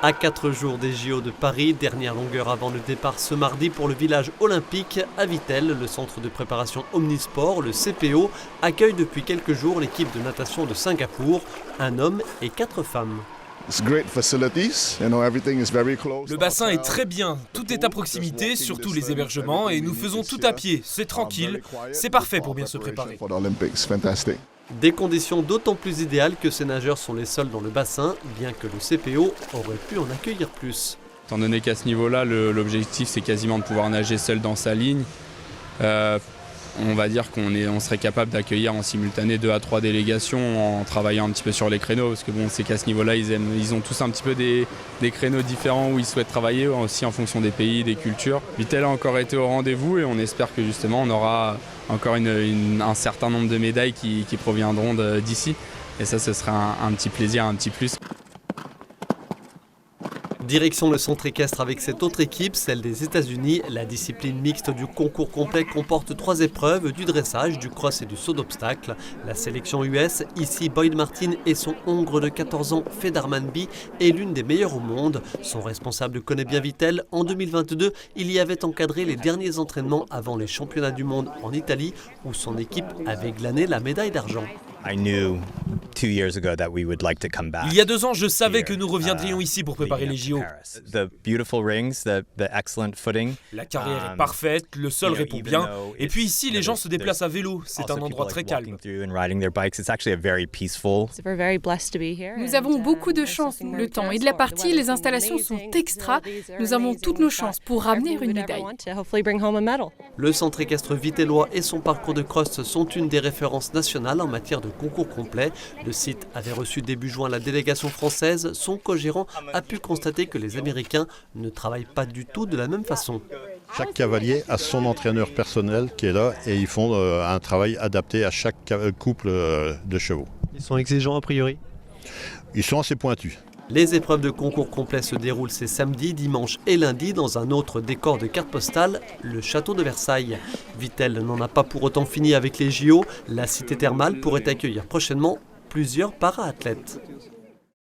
À 4 jours des JO de Paris, dernière longueur avant le départ ce mardi pour le village olympique, à Vittel, le centre de préparation Omnisport, le CPO, accueille depuis quelques jours l'équipe de natation de Singapour, un homme et 4 femmes. Le bassin est très bien, tout est à proximité, surtout les hébergements, et nous faisons tout à pied, c'est tranquille, c'est parfait pour bien se préparer. Des conditions d'autant plus idéales que ces nageurs sont les seuls dans le bassin, bien que le CPO aurait pu en accueillir plus. Étant donné qu'à ce niveau-là, l'objectif c'est quasiment de pouvoir nager seul dans sa ligne. On va dire qu'on serait capable d'accueillir en simultané 2 à 3 délégations en travaillant un petit peu sur les créneaux. Parce que bon, c'est qu'à ce niveau-là, ils ont tous un petit peu des créneaux différents où ils souhaitent travailler, aussi en fonction des pays, des cultures. Vittel a encore été au rendez-vous et on espère que justement on aura encore un certain nombre de médailles qui proviendront d'ici. Et ça, ce sera un petit plaisir, un petit plus. Direction le centre équestre avec cette autre équipe, celle des États-Unis. La discipline mixte du concours complet comporte 3 épreuves, du dressage, du cross et du saut d'obstacle. La sélection US, ici Boyd Martin et son hongre de 14 ans, Fedar Manby, est l'une des meilleures au monde. Son responsable connaît bien Vittel. En 2022, il y avait encadré les derniers entraînements avant les championnats du monde en Italie, où son équipe avait glané la médaille d'argent. Il y a 2 ans, je savais que nous reviendrions ici pour préparer les JO. La carrière est parfaite, le sol répond bien, et puis ici les gens se déplacent à vélo, c'est un endroit très calme. Nous avons beaucoup de chance, le temps et de la partie, les installations sont extra, nous avons toutes nos chances pour ramener une médaille. Le centre équestre vitellois et son parcours de cross sont une des références nationales en matière de concours complet. Le site avait reçu début juin la délégation française. Son co-gérant a pu constater que les Américains ne travaillent pas du tout de la même façon. Chaque cavalier a son entraîneur personnel qui est là et ils font un travail adapté à chaque couple de chevaux. Ils sont exigeants a priori ? Ils sont assez pointus. Les épreuves de concours complet se déroulent ces samedis, dimanches et lundis dans un autre décor de carte postale, le château de Versailles. Vittel n'en a pas pour autant fini avec les JO. La cité thermale pourrait accueillir prochainement plusieurs para-athlètes.